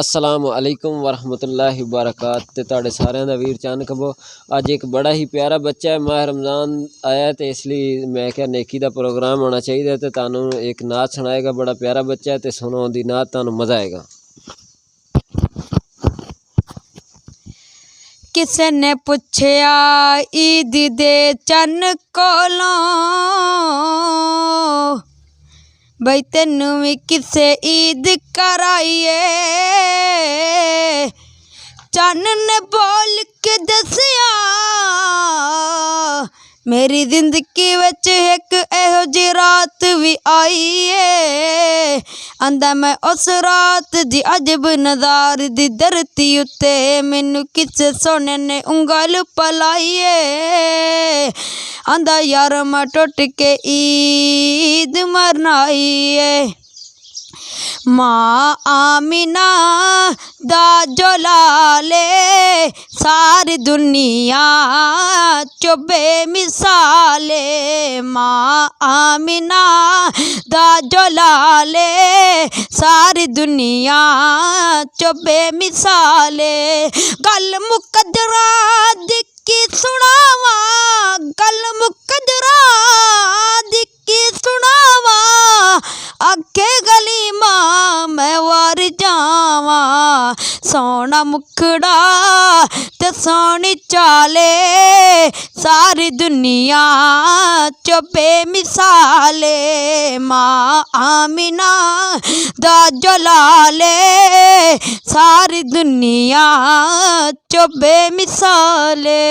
अस्सलाम वालेकुम वरहमतुल्लाहि वबरकातुहू। तुहाडे सारिਆਂ ਦਾ ਵੀਰ ਚੰਨ ਕਬੋ ਅੱਜ एक बड़ा ही प्यारा बच्चा है। माह रमज़ान आया तो इसलिए मैं क्या नेकी का प्रोग्राम होना चाहिए। तो तुहानू एक नात सुनाएगा, बड़ा प्यारा बच्चा है तो सुनो दी नात, तुहानू मज़ा आएगा। किसे ने पुछया ईद दे चन्न कोलों, बई तेनू भी किसे ईद कराइए। चन्न ने बोल के दसिया मेरी जिंदगी विच एक एहो जी रात भी आई है। आंदा मैं उस रात दी अजब नज़ार दी धरती उत्ते मैनू किसे सोने ने उंगल पलाई है। आंदा यार मैं टुट के ईद मनाई है। माँ आमिना दा जोलाले सारी दुनिया चो बेमिसाले। माँ आमिना दा जोलाले सारी दुनिया चो बेमिसाले। गल मुकद्दरा दिक्की सुनावा, गल मुकद्दरा दिक्की सुनावा, आखे गली मां मैं वार जावा। सोना मुखड़ा ते सोनी चाले सारी दुनिया चो बेमिसाले। माँ आमिना दा जोलाले सारी दुनिया चो बेमिसाले।